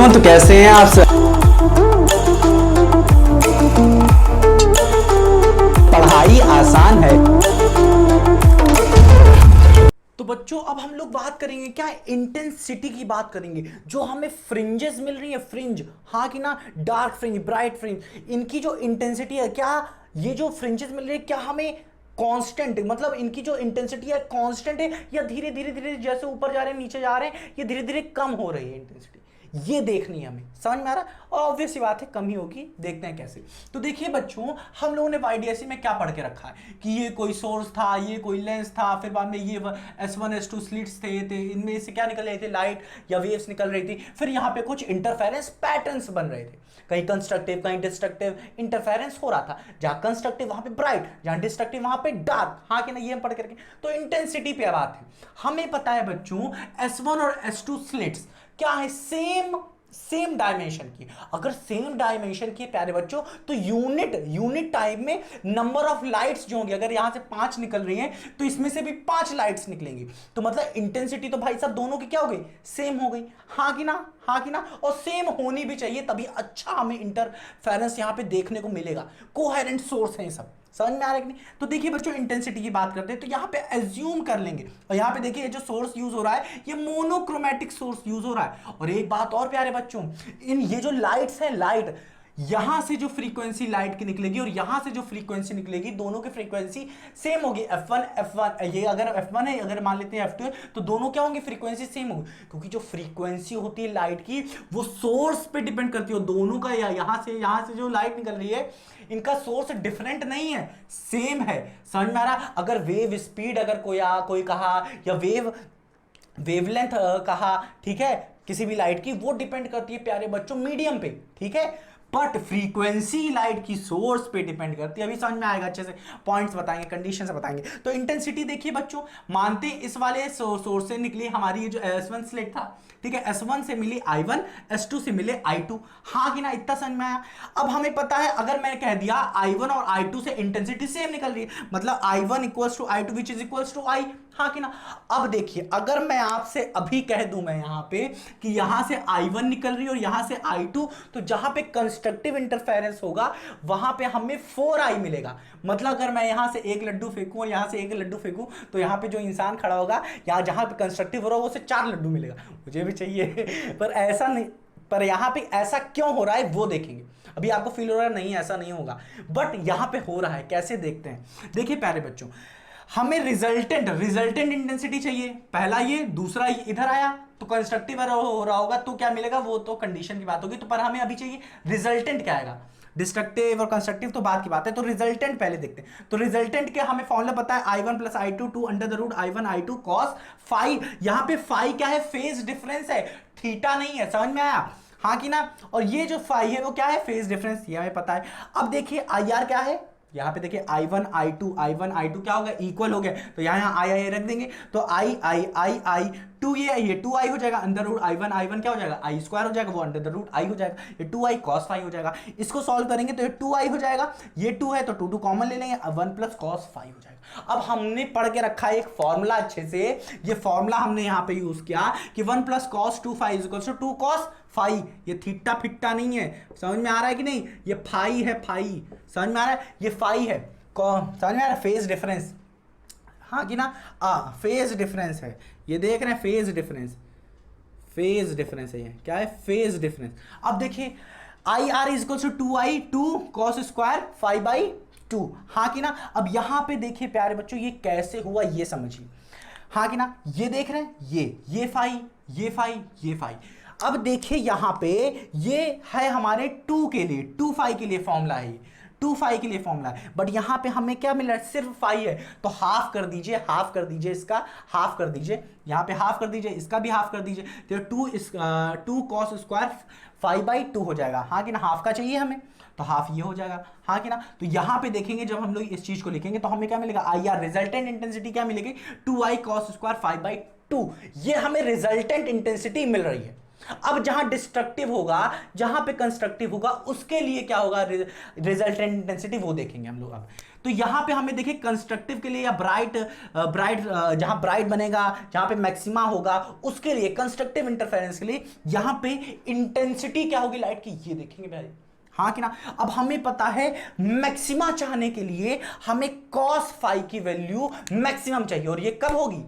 बच्चों, तो कैसे हैं आप सब। पढ़ाई आसान है। तो बच्चों अब हम लोग बात करेंगे क्या, इंटेंसिटी की बात करेंगे। जो हमें फ्रिंजेस मिल रही है, फ्रिंज, हाँ कि ना, डार्क फ्रिंज, ब्राइट फ्रिंज, इनकी जो इंटेंसिटी है, क्या ये जो फ्रिंजेस मिल रही है क्या हमें कांस्टेंट, मतलब इनकी जो इंटेंसिटी है कांस्टेंट है, या धीरे धीरे धीरे जैसे ऊपर जा रहे हैं नीचे जा रहे हैं, ये धीरे धीरे कम हो रही है इंटेंसिटी, ये देखनी है हमें। समझ में आ रहा है? और ऑब्वियस सी बात है कम ही होगी, देखते हैं कैसे। तो देखिए बच्चों, हम लोगों ने वाईडीएससी में क्या पढ़ के रखा है कि ये कोई सोर्स था, ये कोई लेंस था, फिर बाद में ये S1 S2 स्लिट्स थे इनमें से क्या निकल रहे थे, लाइट या वेव्स निकल रही थी। फिर यहाँ पे कुछ इंटरफेरेंस पैटर्न्स बन रहे थे, कहीं कंस्ट्रक्टिव कहीं डिस्ट्रक्टिव इंटरफेरेंस हो रहा था। जहां कंस्ट्रक्टिव वहां पे ब्राइट, जहां डिस्ट्रक्टिव वहां पे डार्क, हाँ कि ना, ये हम पढ़ करके। तो इंटेंसिटी पे बात है। हमें पता है बच्चों, S1 और S2 स्लिट्स क्या है, सेम सेम डायमेंशन की। अगर सेम डायमेंशन की प्यारे बच्चों, तो यूनिट यूनिट टाइम में नंबर ऑफ लाइट्स जो होंगी, अगर यहां से 5 निकल रही हैं तो इसमें से भी 5 लाइट्स निकलेंगी। तो मतलब इंटेंसिटी तो भाई साहब दोनों की क्या हो गई, सेम हो गई। हाँ कि ना, हाँ कि ना, और सेम होनी भी चाहिए, तभी अच्छा हमें इंटरफेरेंस यहां पे देखने को मिलेगा। कोहेरेंट सोर्स है ये सब। समझ में आ रहा है कि नहीं? तो देखिए बच्चों, इंटेंसिटी की बात करते हैं तो यहाँ पे एज्यूम कर लेंगे, और यहाँ पे देखिए जो सोर्स यूज हो रहा है ये मोनोक्रोमेटिक सोर्स यूज हो रहा है। और एक बात और प्यारे बच्चों, इन ये जो लाइट्स है, लाइट यहां से जो फ्रीक्वेंसी लाइट की निकलेगी और यहां से जो फ्रीक्वेंसी निकलेगी, दोनों की फ्रीक्वेंसी सेम होगी। F1 ये अगर F1 है, अगर मान लेते हैं F2 है, तो दोनों क्या होंगे, फ्रीक्वेंसी सेम होगी। क्योंकि जो फ्रीक्वेंसी होती है लाइट की, वो सोर्स पे डिपेंड करती है दोनों का। या यहां से जो लाइट निकल रही है, इनका सोर्स डिफरेंट नहीं है, सेम है। समझ में आ रहा? अगर वेव स्पीड अगर कोई कहा, या वेवलेंथ कहा, ठीक है, किसी भी लाइट की, वो डिपेंड करती है प्यारे बच्चों मीडियम पे, ठीक है। बट फ्रीक्वेंसी लाइट की सोर्स पे डिपेंड करती है। अभी समझ में आएगा अच्छे से, पॉइंट्स बताएंगे, कंडीशंस बताएंगे। तो इंटेंसिटी देखिए बच्चों, मानते इस वाले सोर्स से निकली हमारी ये जो S1 स्लिट था, ठीक है, S1 से मिली I1, S2 से मिले I2। हाँ कि ना, इतना समझ में आया? अब हमें पता है, अगर मैं कह दिया I1 और I2 से इंटेंसिटी सेम निकल रही है, मतलब I1 equals to I2 which is equals to I। हाँ कि ना? अब देखिए, अगर मैं आपसे अभी कह दूं मैं यहां पे कि यहां से I1 निकल रही है और यहां से I2, तो जहां पे कंस्ट्रक्टिव इंटरफेरेंस होगा वहां पे हमें 4I मिलेगा। मतलब अगर मैं यहां से एक लड्डू फेंकूं और यहां से एक लड्डू फेंकूं, तो यहां पे जो इंसान खड़ा होगा, यहां जहां पे कंस्ट्रक्टिव हो रहा है, उसे 4 लड्डू मिलेगा। मुझे भी चाहिए पर ऐसा नहीं, पर यहां पे ऐसा क्यों हो रहा है वो देखेंगे। अभी आपको फील हो रहा है नहीं ऐसा नहीं होगा, बट यहां पे हो रहा है, कैसे देखते हैं। देखिए प्यारे बच्चों, हमें रिजल्टेंट इंटेंसिटी चाहिए, पहला ये, दूसरा ये इधर आया तो कंस्ट्रक्टिव हो रहा होगा, तो क्या मिलेगा, वो तो कंडीशन की बात होगी। तो पर हमें अभी चाहिए रिजल्टेंट क्या आएगा। डिस्ट्रक्टिव और कंस्ट्रक्टिव तो बात की बात है, तो रिजल्टेंट पहले देखते हैं। तो रिजल्टेंट के हमें फॉर्मूला पता है, I1 plus I2 two under the root I1 I2 cos phi. यहां पे फाई क्या है, फेज डिफरेंस है, थीटा नहीं है। समझ में आया? हाँ कि ना? और ये जो फाई है वो क्या है, फेज डिफरेंस, ये हमें पता है। अब देखिए IR क्या है, यहां पे देखिए I1 I2 क्या हो गया, इक्वल हो गया, तो यहां आई रख देंगे। तो आई टू, ये 2I हो जाएगा, अंडर रूट I1 क्या हो जाएगा, I स्क्वायर हो जाएगा, वो अंडर द रूट I हो जाएगा, ये 2I कॉस फाई हो जाएगा। इसको सॉल्व करेंगे तो ये 2I हो जाएगा, ये 2 है तो 2 कॉमन ले लेंगे, 1 प्लस कॉस फाई हो जाएगा। अब हमने पढ़ के रखा है एक फॉर्मूला अच्छे से, ये फॉर्मूला हमने यहां पे यूज किया कि 1 plus cos 2 phi is equal to 2 cos phi. ये थीटा फिट्टा नहीं है, समझ में आ रहा है कि नहीं, ये फाई है, फाई। समझ में आ रहा है, ये फाई है, कौन समझ में आ रहा है, फेज डिफरेंस। हाँ कि ना, फेज डिफरेंस है, ये देख रहे हैं, फेज डिफरेंस, फेज डिफरेंस है, ये क्या है, फेज डिफरेंस। अब देखिए I R is equal to 2I 2 cos square 5/2। हाँ कि ना? अब यहां पे देखिए प्यारे बच्चों, ये कैसे हुआ ये समझिए। हाँ कि ना? ये देख रहे हैं, ये फाई, ये फाई, ये फाई। अब देखिए यहां पे ये है हमारे 2 के लिए, 2 फाई के लिए फॉर्मूला है, 2 फाई के लिए फॉर्मूला है। बट यहां पे हमें क्या मिल रहा है, सिर्फ फाई है, तो हाफ कर दीजिए, हाफ कर दीजिए, इसका हाफ कर दीजिए, यहां पे हाफ कर दीजिए, इसका भी हाफ कर दीजिए, तो 2 कॉस स्क्वायर 5/2 हो जाएगा। हाँ कि ना? हाफ का चाहिए हमें, तो हाफ ये हो जाएगा। हाँ कि ना? तो यहां पे देखेंगे जब हम लोग इस चीज को लिखेंगे तो हमें क्या मिलेगा, IR रिजल्टेंट इंटेंसिटी क्या मिलेगी, 2I कॉस स्क्वायर 5/2। ये हमें रिजल्टेंट इंटेंसिटी मिल रही है। अब जहां डिस्ट्रक्टिव होगा, जहां पे कंस्ट्रक्टिव होगा, उसके लिए क्या होगा रिजल्टेंट इंटेंसिटी, वो देखेंगे हम लोग अब। तो यहां पे हमें देखिए कंस्ट्रक्टिव के लिए या ब्राइट जहां ब्राइट बनेगा, जहां पे मैक्सिमा होगा, उसके लिए कंस्ट्रक्टिव इंटरफेरेंस के लिए यहां पे इंटेंसिटी क्या होगी लाइट की, ये देखेंगे भाई, हाँ कि ना। अब हमें पता है मैक्सिमा चाहने के लिए हमें cos फाई की वैल्यू मैक्सिमम चाहिए, और ये कब होगी,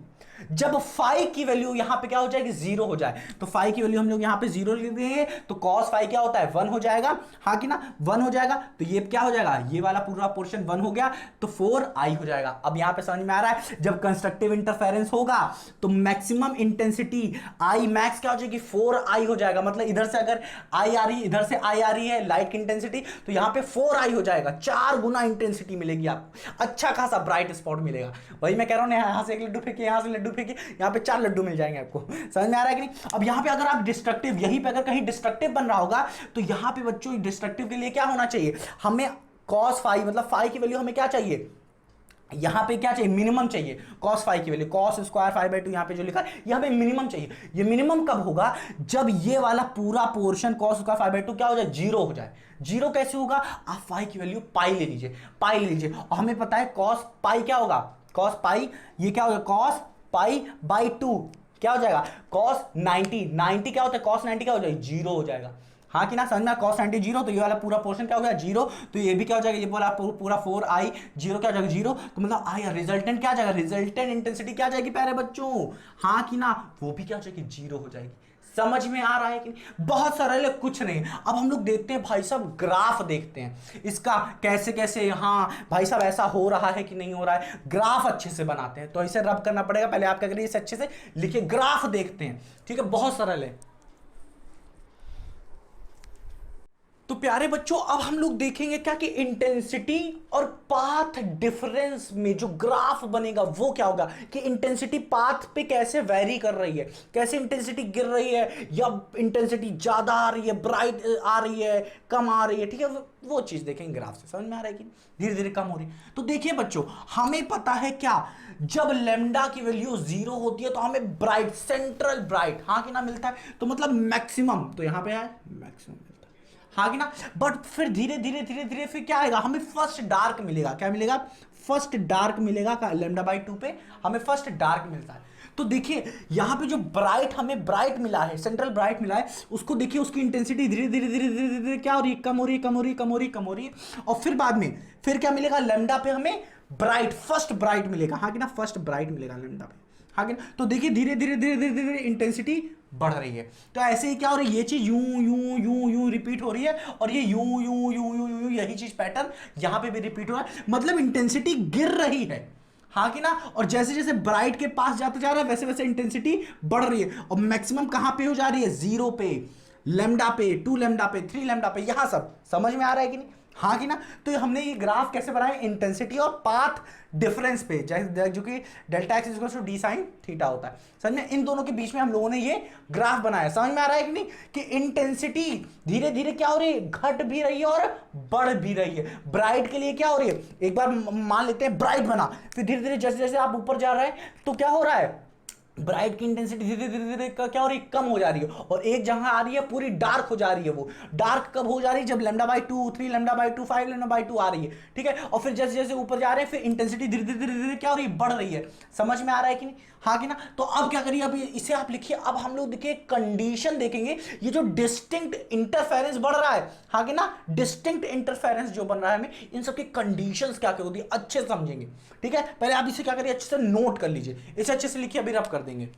जब फाई की वैल्यू यहां पे क्या हो जाएगी, जीरो हो जाए। तो फाई की वैल्यू हम लोग यहां पे जीरो लिख देंगे, तो cos फाई क्या होता है, 1 हो जाएगा, हाँ कि ना, 1 हो जाएगा। तो ये क्या हो जाएगा, ये वाला पूरा पोर्शन 1 हो गया, तो 4i हो जाएगा। अब यहां पे समझ में आ रहा है, जब कंस्ट्रक्टिव इंटरफेरेंस होगा तो मैक्सिमम इंटेंसिटी आई मैक्स क्या हो जाएगी, 4i हो जाएगा। मतलब इधर से अगर आई आ रही, इधर से आई आ रही है लाइट की इंटेंसिटी, तो यहां पे 4i हो जाएगा, 4 गुना इंटेंसिटी मिलेगी आपको, अच्छा खासा ब्राइट स्पॉट मिलेगा। वही मैं कह रहा हूं, यहां से एक लड्डू फेंकिए, यहां से लड्डू फेंकिए, यहां पे 4 लड्डू मिल जाएंगे आपको। समझ में आ रहा है कि नहीं। अब यहां पे अगर आप डिस्ट्रक्टिव, यहीं पे अगर कहीं डिस्ट्रक्टिव बन रहा होगा, तो यहां पे बच्चों डिस्ट्रक्टिव के लिए क्या होना चाहिए, हमें cos फाई, मतलब फाई की वैल्यू हमें क्या चाहिए, यहां पे क्या चाहिए, मिनिमम चाहिए। cos फाई की value cos square phi by 2 यहां पे जो लिखा है, यहां पे मिनिमम चाहिए। ये मिनिमम कब होगा, जब ये वाला पूरा portion cos square phi by 2 क्या हो जाए, जीरो हो जाए। जीरो कैसे होगा, आप फाई की वैल्यू पाई ले लीजिए, पाई ले लीजिए, और हमें पता है cos पाई क्या होगा, cos पाई ये क्या होगा, cos पाई बाई 2 क्या हो जाएगा, cos 90, 90 क्या होता है, cos 90 क्या हो जाएगा, जीरो हो जाएगा, हाँ कि ना, समझ में, cos 90 जीरो, तो ये वाला पूरा पोर्शन क्या हो गया, जीरो। तो ये भी क्या हो जाएगा, ये पूरा 4i जीरो क्या हो जाएगा, जीरो। तो मतलब आई रिजल्टेंट क्या आ जाएगा, रिजल्टेंट इंटेंसिटी क्या आ जाएगी प्यारे बच्चों, हाँ कि ना, वो भी क्या हो जाएगी, जीरो हो जाएगी। समझ में आ रहा है कि नहीं, बहुत सरल है, कुछ नहीं। अब हम लोग देखते हैं भाई साहब, ग्राफ देखते हैं इसका, कैसे कैसे, हाँ भाई साहब ऐसा हो रहा है कि नहीं हो रहा है, ग्राफ अच्छे से बनाते हैं। तो इसे रब करना पड़ेगा, पहले आप क्या करिए, इसे अच्छे से लिखिए, ग्राफ देखते हैं, ठीक है, बहुत सरल है। तो प्यारे बच्चों, अब हम लोग देखेंगे क्या कि इंटेंसिटी और पाथ डिफरेंस में जो ग्राफ बनेगा वो क्या होगा, कि इंटेंसिटी पाथ पे कैसे वेरी कर रही है, कैसे इंटेंसिटी गिर रही है, या इंटेंसिटी ज्यादा आ रही है, ब्राइट आ रही है, कम आ रही है, ठीक है, वो चीज देखेंगे ग्राफ से। समझ में आ रहा है कि धीरे धीरे कम हो रही है। तो देखिए बच्चों, हमें पता है क्या, जब लेमडा की वैल्यू जीरो होती है तो हमें ब्राइट, सेंट्रल ब्राइट, हाँ कि ना, मिलता है। तो मतलब मैक्सिमम, तो यहां पे है मैक्सिमम, हाँ कि ना। बट फिर धीरे धीरे धीरे धीरे फिर क्या आएगा, हमें फर्स्ट डार्क मिलेगा, क्या मिलेगा, फर्स्ट डार्क मिलेगा, लेमडा बाई 2 पे हमें फर्स्ट डार्क मिलता है। तो देखिए यहां पे जो ब्राइट, हमें ब्राइट मिला है, सेंट्रल ब्राइट मिला है, उसको देखिए, उसकी इंटेंसिटी धीरे धीरे धीरे धीरे धीरे क्या हो रही है, कम हो रही है, कम हो रही है, कम हो रही है, कम हो रही है। और फिर बाद में फिर क्या मिलेगा, लेमडा पे हमें ब्राइट, फर्स्ट ब्राइट मिलेगा, हाँ कि ना, फर्स्ट ब्राइट मिलेगा लेमडा पे, हाँ कि ना। तो देखिए धीरे धीरे धीरे धीरे धीरे इंटेंसिटी बढ़ रही है। तो ऐसे ही क्या हो रही है, ये चीज यूं यूं यूं यूं रिपीट हो रही है, और ये यूं यूं यूं यूं यूं, यही चीज पैटर्न यहां पे भी रिपीट हो रहा है। मतलब इंटेंसिटी गिर रही है, हाँ कि ना। और जैसे जैसे ब्राइट के पास जाता जा रहा है, वैसे वैसे इंटेंसिटी बढ़ रही है। और मैक्सिमम कहां पे हो जा रही है, जीरो पे, लेमडा पे, 2 लेमडा पे, 3 लेमडा पे, यहां सब समझ में आ रहा है कि नहीं, हाँ कि ना। तो हमने ये ग्राफ कैसे बनाया, इंटेंसिटी और पाथ डिफरेंस पे, जो कि delta x equal to d sine theta होता है। समझ में, इन दोनों के बीच में हम लोगों ने ये ग्राफ बनाया। समझ में आ रहा है कि नहीं, कि इंटेंसिटी धीरे धीरे क्या हो रही है, घट भी रही है और बढ़ भी रही है। ब्राइट के लिए क्या हो रही है, एक बार मान लेते हैं ब्राइट बना, फिर धीरे धीरे जैसे जैसे आप ऊपर जा रहे हैं तो क्या हो रहा है, ब्राइट की इंटेंसिटी धीरे धीरे धीरे क्या हो रही है, कम हो जा रही है। और एक जहां आ रही है पूरी डार्क हो जा रही है। वो डार्क कब हो जा रही है, जब lambda by 2, 3 lambda by 2, 5 lambda by 2 आ रही है, ठीक है। और फिर जैसे जैसे ऊपर जा रहे हैं, फिर इंटेंसिटी धीरे धीरे धीरे धीरे क्या हो रही है, बढ़ रही है। समझ में आ रहा है कि नहीं, हाँ कि ना। तो अब क्या करिए, अब इसे आप लिखिए। अब हम लोग देखिए कंडीशन देखेंगे, ये जो डिस्टिंक्ट इंटरफेरेंस बढ़ रहा है, हाँ कि ना, डिस्टिंक्ट इंटरफेरेंस जो बन रहा है, हमें इन सबकी कंडीशंस क्या क्या होती है अच्छे से समझेंगे, ठीक है। पहले आप इसे क्या करिए, अच्छे से नोट कर लीजिए, इसे अच्छे से लिखिए, अभी रब कर देंगे।